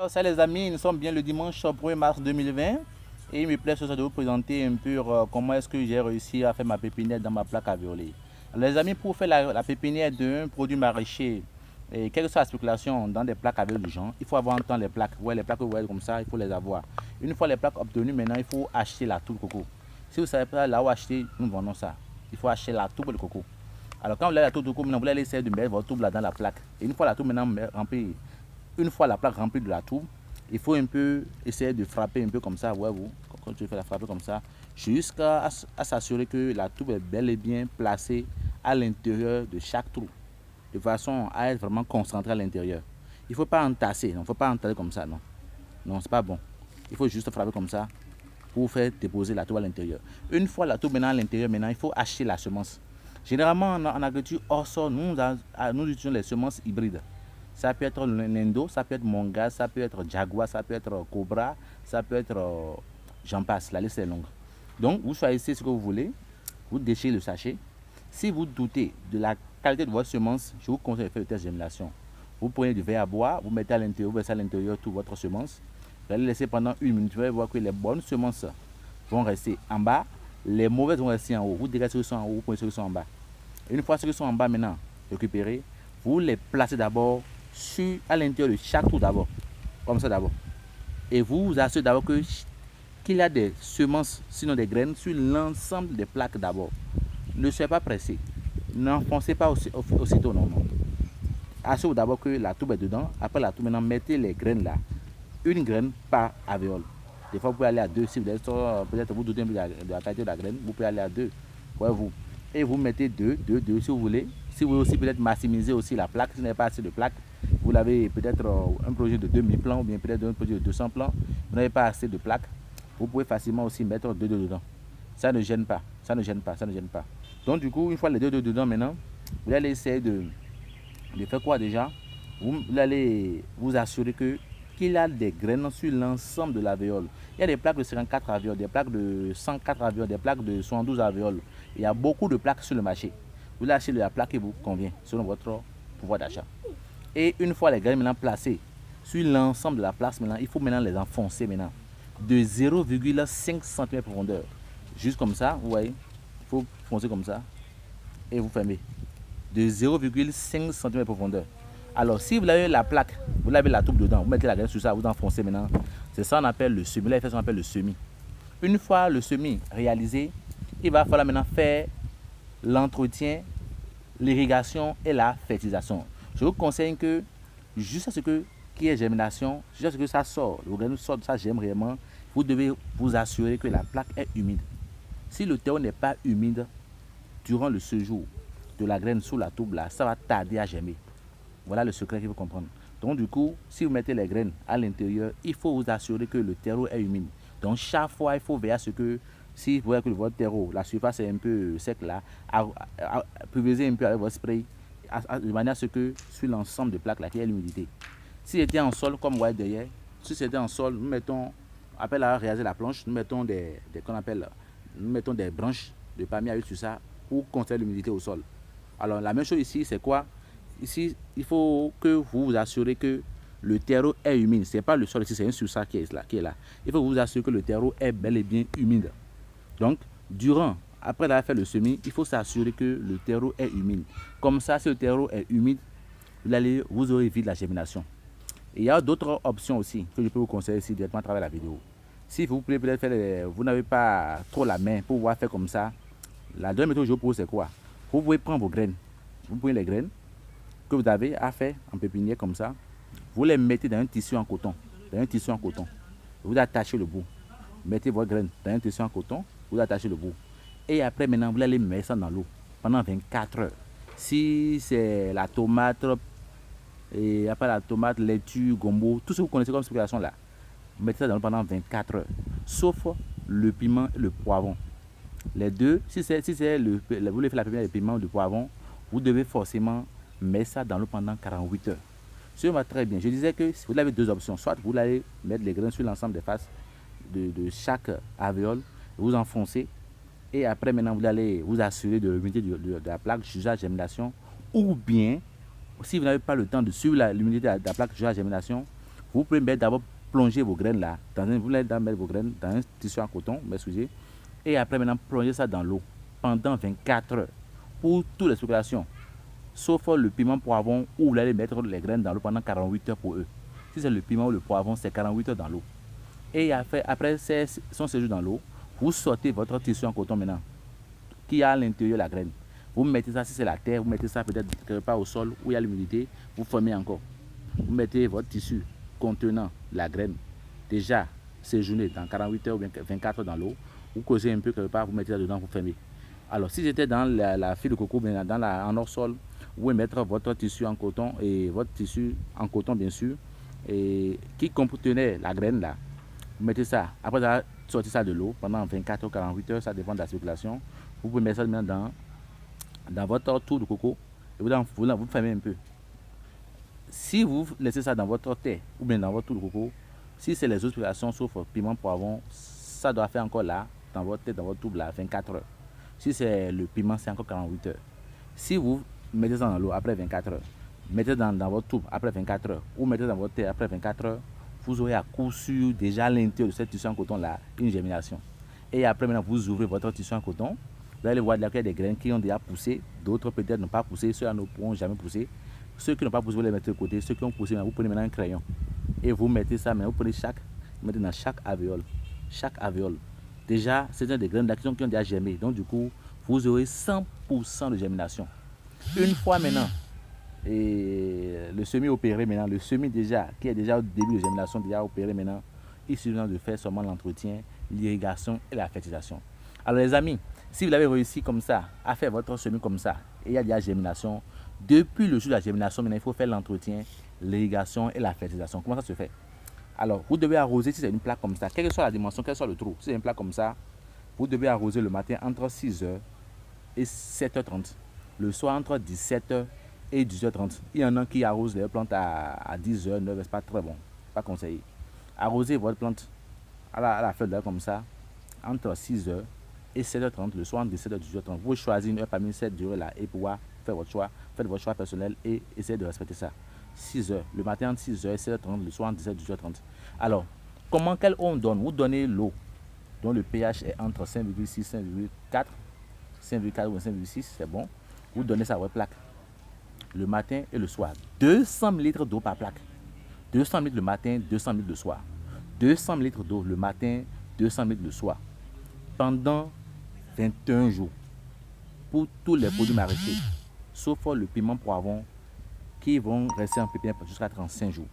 Ça les amis, nous sommes bien le dimanche 1er mars 2020 et il me plaît ce soir de vous présenter un peu comment est-ce que j'ai réussi à faire ma pépinière dans ma plaque à violer. Alors, les amis, pour faire la pépinière d'un produit maraîcher, et quelle que soit la spéculation dans des plaques avec du genre, il faut avoir un temps les plaques. Ouais, les plaques que vous voyez comme ça, il faut les avoir. Une fois les plaques obtenues, maintenant il faut acheter la toube coco. Si vous ne savez pas là où acheter, nous vendons ça. Il faut acheter la toube de coco. Alors quand vous avez la toube de coco, maintenant vous allez essayer de mettre votre toube là dans la plaque. Et une fois la toube maintenant remplie, une fois la plaque remplie de la toube, il faut un peu essayer de frapper un peu comme ça, ouais, vous, quand tu fais la frapper comme ça, jusqu'à s'assurer que la toube est bel et bien placée à l'intérieur de chaque trou, de façon à être vraiment concentrée à l'intérieur. Il ne faut pas entasser, non, il ne faut pas entasser comme ça, non. Non, c'est pas bon. Il faut juste frapper comme ça pour faire déposer la toube à l'intérieur. Une fois la toube maintenant à l'intérieur, maintenant il faut acheter la semence. Généralement en agriculture hors sol, nous utilisons les semences hybrides. Ça peut être l'Indo, ça peut être Monga, ça peut être Jaguar, ça peut être Cobra, ça peut être j'en passe, la liste est longue. Donc vous choisissez ce que vous voulez, vous déchirez le sachet. Si vous doutez de la qualité de votre semence, je vous conseille de faire le test de germination. Vous prenez du verre à bois, vous mettez à l'intérieur, vous laissez à l'intérieur toute votre semence. Vous allez laisser pendant 1 minute, vous allez voir que les bonnes semences vont rester en bas, les mauvaises vont rester en haut. Vous dégagez ceux qui sont en haut, vous prenez ceux qui sont en bas. Une fois ceux qui sont en bas maintenant récupérés, vous les placez d'abord à l'intérieur de chaque trou d'abord, comme ça d'abord. Et vous vous assurez d'abord qu'il y a des semences, sinon des graines, sur l'ensemble des plaques d'abord. Ne soyez pas pressé. N'enfoncez pas aussitôt, non. Assurez-vous d'abord que la toube est dedans. Après la toube, maintenant, mettez les graines là. Une graine par alvéole. Des fois, vous pouvez aller à deux. Si vous êtes peut-être vous doutez de la qualité de la graine, vous pouvez aller à deux. Ouais, vous. Et vous mettez deux si vous voulez. Si vous voulez aussi peut-être maximiser aussi la plaque, si vous n'avez pas assez de plaques, vous avez peut-être un projet de 2000 plans ou bien peut-être un projet de 200 plans, vous n'avez pas assez de plaques, vous pouvez facilement aussi mettre deux dedans. Ça ne gêne pas, ça ne gêne pas, ça ne gêne pas. Donc du coup, une fois les deux dedans maintenant, vous allez essayer de faire quoi déjà? Vous allez vous assurer qu'il y a des graines sur l'ensemble de l'alvéole. Il y a des plaques de 54 alvéoles, des plaques de 104 alvéoles, des plaques de 112 alvéoles. Il y a beaucoup de plaques sur le marché. Vous achetez la plaque qui vous convient selon votre pouvoir d'achat. Et une fois les graines maintenant placées sur l'ensemble de la place, maintenant, il faut maintenant les enfoncer maintenant de 0,5 cm de profondeur. Juste comme ça, vous voyez, il faut foncer comme ça et vous fermez. De 0,5 cm de profondeur. Alors, si vous avez la plaque, vous avez la toube dedans, vous mettez la graine sur ça, vous enfoncez maintenant. C'est ça qu'on appelle le semis. Là, il fait ce qu'on appelle le semis. Une fois le semis réalisé, il va falloir maintenant faire l'entretien, l'irrigation et la fertilisation. Je vous conseille que, juste à ce qu'il y ait germination, juste à ce que ça sort, le grain sort, ça germe réellement, vous devez vous assurer que la plaque est humide. Si le terreau n'est pas humide, durant le séjour de la graine sous la toube là, ça va tarder à germer. Voilà le secret qu'il faut comprendre. Donc du coup, si vous mettez les graines à l'intérieur, il faut vous assurer que le terreau est humide. Donc chaque fois, il faut veiller à ce que, si vous voyez que votre terreau, la surface est un peu sec là, pulvérisez un peu avec votre spray, de manière à ce que sur l'ensemble des plaques là, il y ait l'humidité. Si c'était en sol, comme vous voyez derrière, si c'était en sol, nous mettons, après avoir réalisé la planche, nous mettons nous mettons des branches de palmier à huile sur ça pour conserver l'humidité au sol. Alors la même chose ici, c'est quoi? Ici, il faut que vous vous assurez que le terreau est humide. Ce n'est pas le sol ici, c'est un substrat qui est là. Il faut vous assurer que le terreau est bel et bien humide. Donc, après avoir fait le semis, il faut s'assurer que le terreau est humide. Comme ça, si le terreau est humide, vous aurez vite la germination. Et il y a d'autres options aussi que je peux vous conseiller ici directement à travers la vidéo. Si vous voulez peut-être faire, vous n'avez pas trop la main pour pouvoir faire comme ça, la deuxième méthode que je vous propose, c'est quoi? Vous pouvez prendre vos graines. Vous prenez les graines que vous avez à faire en pépinière comme ça. Vous les mettez dans un tissu en coton. Vous attachez le bout. Mettez vos graines dans un tissu en coton. Vous attachez le bout. Et après, maintenant, vous allez mettre ça dans l'eau pendant 24 heures. Si c'est la tomate, et après la tomate, laitue, gombo, tout ce que vous connaissez comme spéculation là, mettez ça dans l'eau pendant 24 heures. Sauf le piment et le poivron. Les deux, si vous voulez faire la pépinière de piment ou de poivron, vous devez forcément mettre ça dans l'eau pendant 48 heures. Ça va très bien. Je disais que vous avez deux options. Soit vous allez mettre les graines sur l'ensemble des faces de chaque alvéole, vous enfoncez, et après maintenant vous allez vous assurer de l'humidité de la plaque jusqu'à la germination, ou bien si vous n'avez pas le temps de suivre l'humidité de la plaque jusqu'à la germination, vous pouvez mettre d'abord plonger vos graines là, vous voulez mettre vos graines dans un tissu en coton, excusez, et après maintenant plonger ça dans l'eau pendant 24 heures pour toutes les spéculations. Sauf le piment poivron où vous allez mettre les graines dans l'eau pendant 48 heures pour eux. Si c'est le piment ou le poivron, c'est 48 heures dans l'eau. Et après son séjour dans l'eau, vous sortez votre tissu en coton maintenant, qui a à l'intérieur la graine. Vous mettez ça, si c'est la terre, vous mettez ça peut-être quelque part au sol où il y a l'humidité, vous formez encore. Vous mettez votre tissu contenant la graine, déjà séjourné dans 48 heures ou 24 heures dans l'eau, vous causez un peu quelque part, vous mettez ça dedans, vous fermez. Alors si j'étais dans la fille de coco, en hors sol, vous pouvez mettre votre tissu en coton, et votre tissu en coton bien sûr, et qui contenait la graine là. Vous mettez ça, après avoir sorti ça de l'eau pendant 24 ou 48 heures, ça dépend de la circulation. Vous pouvez mettre ça maintenant dans votre tour de coco et vous fermez un peu. Si vous laissez ça dans votre thé ou bien dans votre tour de coco, si c'est les autres circulations sauf piment poivron, ça doit faire encore là, dans votre thé, dans votre tube là, 24 heures. Si c'est le piment, c'est encore 48 heures. Si vous mettez ça dans l'eau après 24 heures, mettez dans votre tube après 24 heures ou mettez dans votre thé après 24 heures, vous aurez à coup sûr déjà à l'intérieur de cette tissu en coton là une germination. Et après maintenant vous ouvrez votre tissu en coton, vous allez voir qu'il y a des graines qui ont déjà poussé, d'autres peut-être n'ont pas poussé, ceux-là ne pourront jamais pousser. Ceux qui n'ont pas poussé, vous les mettez de côté, ceux qui ont poussé, vous prenez maintenant un crayon et vous mettez ça, maintenant vous prenez vous mettez dans chaque alvéole. Déjà, c'est des graines qui ont déjà germé, donc du coup vous aurez 100% de germination. Une fois maintenant, et le semis opéré maintenant, le semis déjà, qui est déjà au début de germination, déjà opéré maintenant, il suffit de faire seulement l'entretien, l'irrigation et la fertilisation. Alors les amis, si vous avez réussi comme ça, à faire votre semis comme ça, et il y a déjà germination, depuis le jour de la germination, maintenant il faut faire l'entretien, l'irrigation et la fertilisation. Comment ça se fait? Alors, vous devez arroser si c'est une plaque comme ça, quelle que soit la dimension, quel que soit le trou. Si c'est une plaque comme ça, vous devez arroser le matin entre 6h et 7h30. Le soir entre 17h et 18h30. Il y en a qui arrosent les plantes à 10h, 9h, c'est pas très bon, pas conseillé. Arrosez votre plante à la feuille d'air comme ça, entre 6h et 7h30, le soir entre 17h et 18h30. Vous choisissez une heure parmi cette durée-là et pouvoir faire votre choix, faites votre choix personnel et essayez de respecter ça. 6h, le matin entre 6h et 7h30, le soir entre 17h et 18h30. Alors, quelle eau on donne? Vous donnez l'eau dont le pH est entre 5,6, 5,4, 5,4 ou 5,6, c'est bon. Vous donnez ça à votre plaque le matin et le soir. 200 ml d'eau par plaque. 200 ml le matin, 200 ml le soir. 200 ml d'eau le matin, 200 ml le soir. Pendant 21 jours. Pour tous les produits maraîchers. Sauf le piment poivron qui vont rester en pépinière jusqu'à 35 jours.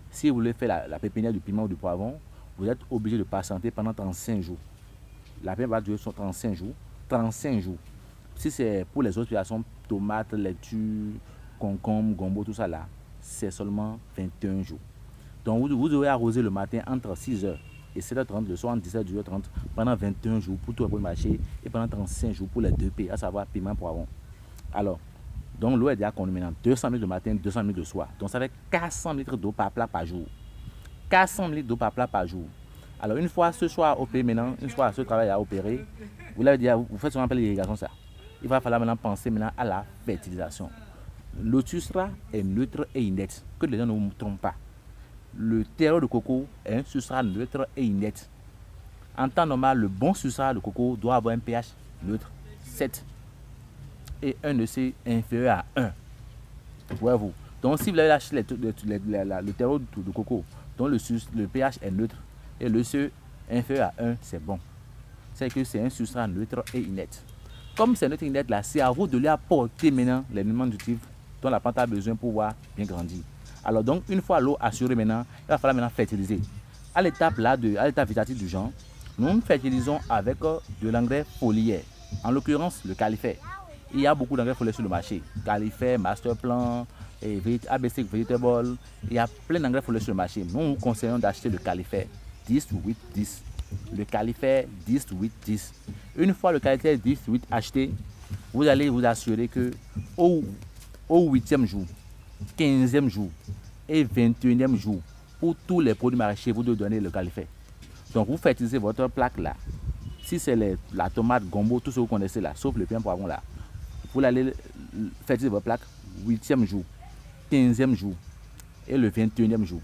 Si vous voulez faire la pépinière du piment ou du poivron, vous êtes obligé de patienter pendant 35 jours. La pépinière va durer sur 35 jours. 35 jours. Si c'est pour les autres situations, tomates, laitue, concombre, gombo, tout ça là, c'est seulement 21 jours. Donc vous devez arroser le matin entre 6h et 7h30, le soir entre 17h et 18h30 pendant 21 jours pour tout le marché et pendant 35 jours pour les 2 P, à savoir piment poivron. Alors, donc l'eau est déjà contenue maintenant, 200 ml le matin, 200 ml le soir. Donc ça fait 400 litres d'eau par plat par jour. 400 litres d'eau par plat par jour. Alors une fois ce soir opéré maintenant, une fois ce travail à opérer, vous l'avez dit, vous faites ce qu'on appelle l'irrigation ça. Il va falloir maintenant penser maintenant à la fertilisation. Le substrat est neutre et inerte, que les gens ne vous trompent pas. Le terreau de coco est un substrat neutre et inerte. En temps normal, le bon substrat de coco doit avoir un pH neutre 7 et un EC inférieur à 1. Voyez-vous. Donc si vous avez lâché le terreau de coco dont le pH est neutre et le EC inférieur à 1, c'est bon. C'est que c'est un substrat neutre et inerte. Comme c'est neutre et inerte là, c'est à vous de lui apporter maintenant les éléments nutritifs dont la plante a besoin pour pouvoir bien grandir. Alors donc une fois l'eau assurée maintenant, il va falloir maintenant fertiliser. À l'étape végétative du genre, nous fertilisons avec de l'engrais foliaire, en l'occurrence le califère. Il y a beaucoup d'engrais foliaires sur le marché, califère, masterplan, ABC vegetable, il y a plein d'engrais foliaires sur le marché. Nous vous conseillons d'acheter le califère 10-8-10. Le califère 10-8-10. Une fois le califère 10-8 acheté, vous allez vous assurer que au 8e jour, 15e jour et 21e jour, pour tous les produits maraîchers, vous devez donner le califère. Donc vous fertilisez votre plaque là. Si c'est la tomate, gombo, tout ce que vous connaissez là, sauf le piment poivron là, vous allez fertiliser votre plaque 8e jour, 15e jour et le 21e jour.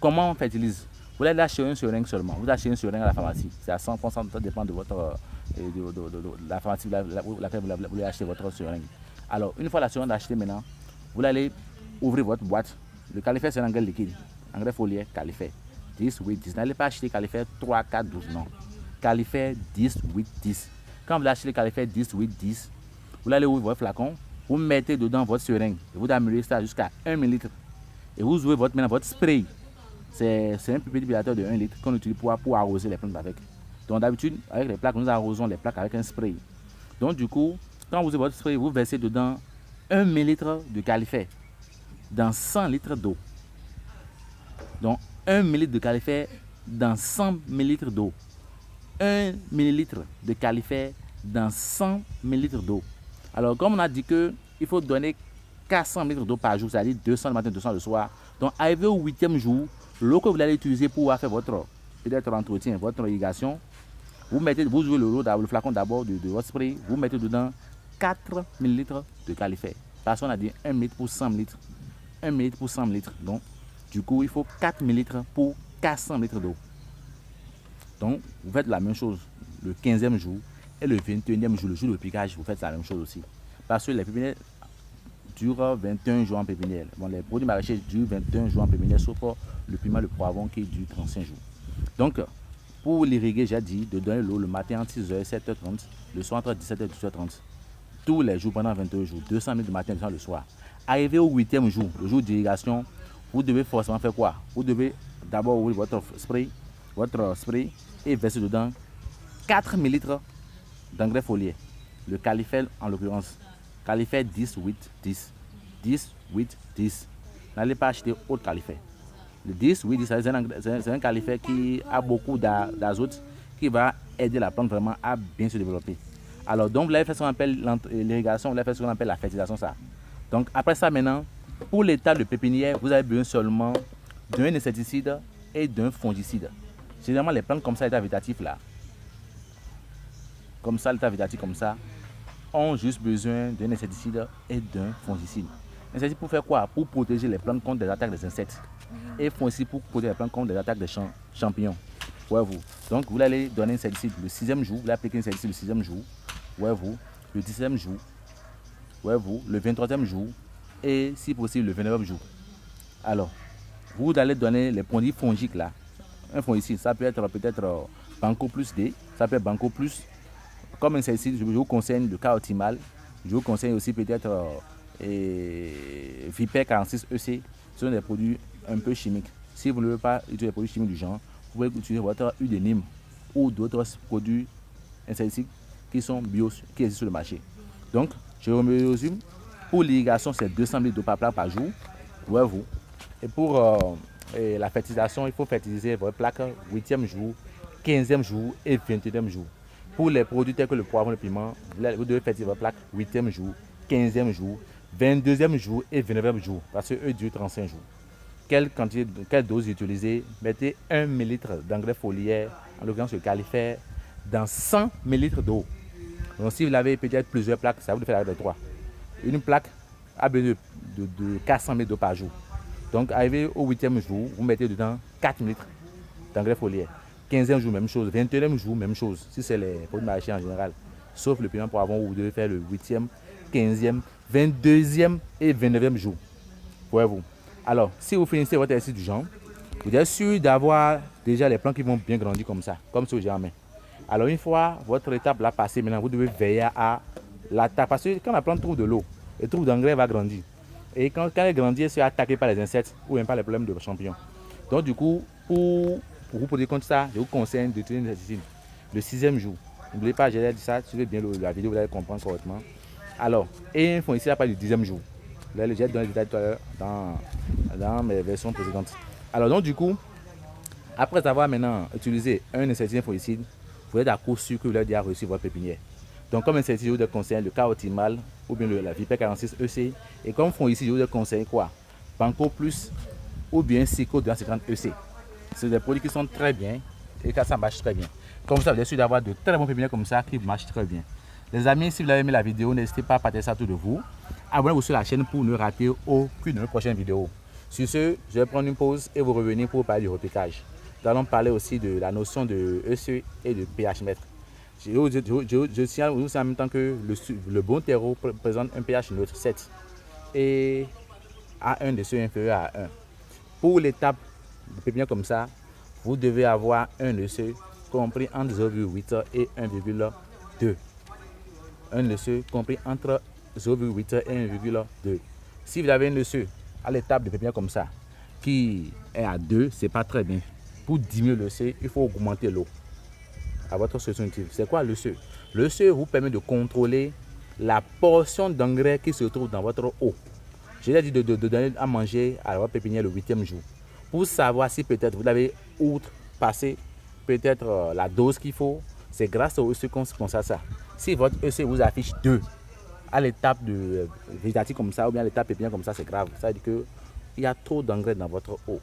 Comment on fertilise? Vous allez acheter un seringue seulement. Vous achetez un seringue à la pharmacie. C'est à 100%, ça dépend de votre de la pharmacie laquelle vous voulez acheter votre seringue. Alors, une fois la seringue achetée maintenant, vous allez ouvrir votre boîte. Le califère, c'est un engrais liquide. Engrais foliaire, califère. 10, 8, 10. N'allez pas acheter califère 3, 4, 12, non. Califère 10, 8, 10. Quand vous achetez le califère 10, 8, 10, vous allez ouvrir votre flacon, vous mettez dedans votre seringue et vous améliorez ça jusqu'à 1 ml. Et vous ouvrez maintenant votre spray. C'est un pulvérisateur de 1 litre qu'on utilise pour arroser les plantes avec. Donc d'habitude, avec les plaques, nous arrosons les plaques avec un spray. Donc du coup, quand vous ouvrez votre spray, vous versez dedans 1 ml de califère dans 100 litres d'eau. Donc 1 ml de califère dans 100 ml d'eau. 1 ml de califère dans 100 ml d'eau. Alors comme on a dit qu'il faut donner 400 ml d'eau par jour, c'est-à-dire 200 le matin, 200 le soir. Donc arrivé au 8e jour, l'eau que vous allez utiliser pour faire votre peut-être entretien, votre irrigation, vous ouvrez le flacon d'abord de votre spray, vous mettez dedans 4 ml de califère. Parce qu'on a dit 1 ml pour 100 litres. 1 ml pour 100 litres. Donc, du coup, il faut 4 ml pour 400 litres d'eau. Donc, vous faites la même chose le 15e jour et le 21e jour, le jour de piquage, vous faites la même chose aussi. Parce que les pépinières durent 21 jours en pépinière. Bon, les produits maraîchers durent 21 jours en pépinière, sauf le piment, le poivron qui dure 35 jours. Donc, pour l'irriguer, j'ai dit de donner l'eau le matin entre 6h et 7h30, le soir entre 17h et 18h30. Tous les jours pendant 22 jours, 200 000 du matin, 200 le soir. Arrivé au 8e jour, le jour d'irrigation, vous devez forcément faire quoi? Vous devez d'abord ouvrir votre spray et verser dedans 4 ml d'engrais foliaire. Le califère en l'occurrence. Califère 10, 8, 10. 10, 8, 10. N'allez pas acheter autre califère. Le 10, 8, 10, c'est un califère qui a beaucoup d'azote qui va aider la plante vraiment à bien se développer. Alors, donc, vous allez faire ce qu'on appelle l'irrigation, vous allez faire ce qu'on appelle la fertilisation, ça. Donc, après ça, maintenant, pour l'état de pépinière, vous avez besoin seulement d'un insecticide et d'un fongicide. Généralement, les plantes comme ça, l'état végétatif là, comme ça, l'état végétatif comme ça, ont juste besoin d'un insecticide et d'un fongicide. Insecticide pour faire quoi? Pour protéger les plantes contre des attaques des insectes. Et fongicide pour protéger les plantes contre des attaques des champignons. Voyez-vous. Donc, vous allez donner un insecticide le 6e jour, vous allez appliquer un insecticide le 6e jour. Voyez-vous. Le 17e jour. Voyez-vous. Le 23e jour. Et si possible, le 29e jour. Alors, vous allez donner les produits fongiques là. Un fongicide, ça peut être peut-être Banco Plus D, ça peut être Banco Plus. Comme insecticide, je vous conseille le cas optimal. Je vous conseille aussi peut-être Viper 46 EC. Ce sont des produits un peu chimiques. Si vous ne voulez pas utiliser des produits chimiques du genre, vous pouvez utiliser votre huile de Nîmes ou d'autres produits insecticides qui sont bio, qui existent sur le marché. Donc, je me résume. Pour l'irrigation, c'est 200 000 d'eau par plaque par jour. Voyez-vous. Et pour la fertilisation, il faut fertiliser votre plaque 8e jour, 15e jour et 21e jour. Pour les produits tels que le poivron, le piment, vous devez fertiliser votre plaque 8e jour, 15e jour, 22e jour et 29e jour. Parce qu'eux durent 35 jours. Quelle dose utiliser? Mettez 1 ml d'engrais foliaire, en l'occurrence le califère, dans 100 ml d'eau. Donc si vous avez peut-être plusieurs plaques, ça vous fait avec 3. Une plaque a besoin de 400 ml d'eau par jour. Donc arrivé au 8e jour, vous mettez dedans 4 ml d'engrais foliaire. 15e jour, même chose. 21e jour, même chose. Si c'est les produits maraîchers en général. Sauf le piment poivron où vous devez faire le 8e, 15e, 22e et 29e jour. Voyez-vous. Alors, si vous finissez votre exercice du genre, vous êtes sûr d'avoir déjà les plants qui vont bien grandir comme ça, comme ce que j'ai en main. Alors, une fois votre étape là passée, maintenant, vous devez veiller à l'attaque. Parce que quand la plante trouve de l'eau, elle trouve d'engrais, va grandir. Et quand elle grandit, elle sera attaquée par les insectes ou même par les problèmes de champignons. Donc, du coup, pour vous protéger contre ça, je vous conseille d'utiliser un insecticide le 6e jour. N'oubliez pas, j'ai dit ça, suivez bien la vidéo, vous allez comprendre correctement. Alors, et un fongicide à partir du 10e jour. Là, j'ai donné les détails tout à l'heure dans mes versions précédentes. Alors, donc, du coup, après avoir maintenant utilisé un insecticide fongicide, vous êtes à coup sûr que vous avez déjà réussi votre pépinière. Donc, comme insecticide, je vous conseille le cas optimal ou bien la Viper 46 EC. Et comme fongicide, je vous conseille quoi? Banco Plus ou bien Cico 250 EC. C'est des produits qui sont très bien et que ça marche très bien. Comme ça, vous êtes sûr d'avoir de très bons pépinières comme ça qui marchent très bien. Les amis, si vous avez aimé la vidéo, n'hésitez pas à partager ça autour de vous. Abonnez-vous sur la chaîne pour ne rater aucune de nos prochaines vidéos. Sur ce, je vais prendre une pause et vous revenir pour parler du repiquage. Nous allons parler aussi de la notion de EC et de pH mètre. Je signale aussi en même temps que le bon terreau présente un pH neutre 7 et a un EC inférieur à 1. Pour l'étape de pépinière comme ça, vous devez avoir un EC compris entre 0,8 et 1,2. Un EC compris entre 0,8 et 1,2. Si vous avez un EC à l'étape de pépinière comme ça, qui est à 2, c'est pas très bien. Pour diminuer le C, il faut augmenter l'eau à votre solution utile. C'est quoi le C? Le C vous permet de contrôler la portion d'engrais qui se trouve dans votre eau. Je l'ai dit de donner à manger à votre pépinière le 8e jour. Pour savoir si peut-être vous avez outrepassé peut-être la dose qu'il faut, c'est grâce au EC qu'on constate ça. Si votre EC vous affiche 2 à l'étape de végétative comme ça, ou bien à l'étape pépinière comme ça, c'est grave. Ça veut dire qu'il y a trop d'engrais dans votre eau.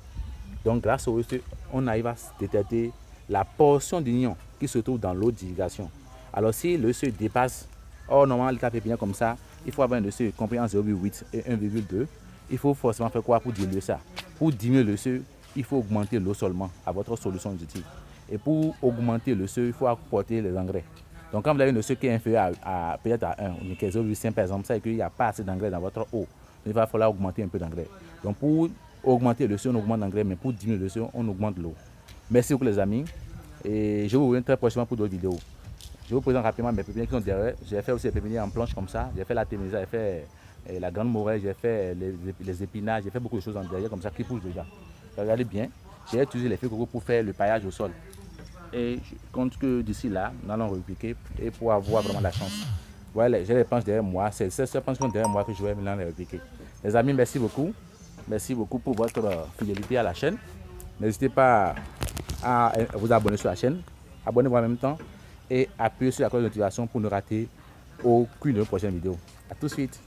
Donc grâce au EC, on arrive à détecter la portion d'ion qui se trouve dans l'eau d'irrigation. Alors si le EC dépasse, normalement l'étape pépinière comme ça, il faut avoir un EC compris entre 0,8 et 1,2. Il faut forcément faire quoi pour diminuer ça? Pour diminuer le EC, il faut augmenter l'eau seulement à votre solution utile. Et pour augmenter le EC, il faut apporter les engrais. Donc quand vous avez un EC qui est inférieur à peut-être à 1, ou 0,5 par exemple, ça veut dire qu'il n'y a pas assez d'engrais dans votre eau. Il va falloir augmenter un peu d'engrais. Donc pour augmenter le EC, on augmente l'engrais, mais pour diminuer le EC, on augmente l'eau. Merci beaucoup les amis. Et je vous reviens très prochainement pour d'autres vidéos. Je vous présente rapidement mes pépinières qui sont derrière. J'ai fait aussi les pépinières en planche comme ça. J'ai fait la témésa, j'ai fait la grande morelle, j'ai fait les épinards, j'ai fait beaucoup de choses en derrière comme ça qui poussent déjà. Regardez bien, j'ai utilisé les feuilles coco pour faire le paillage au sol. Et je compte que d'ici là, nous allons repiquer et pour avoir vraiment la chance. Voilà, j'ai les planches derrière moi. C'est ces planches qui sont derrière moi que je vais maintenant les repiquer. Les amis, merci beaucoup. Merci beaucoup pour votre fidélité à la chaîne. N'hésitez pas à vous abonner sur la chaîne. Abonnez-vous en même temps et appuyez sur la cloche de notification pour ne rater aucune prochaine vidéo. A tout de suite.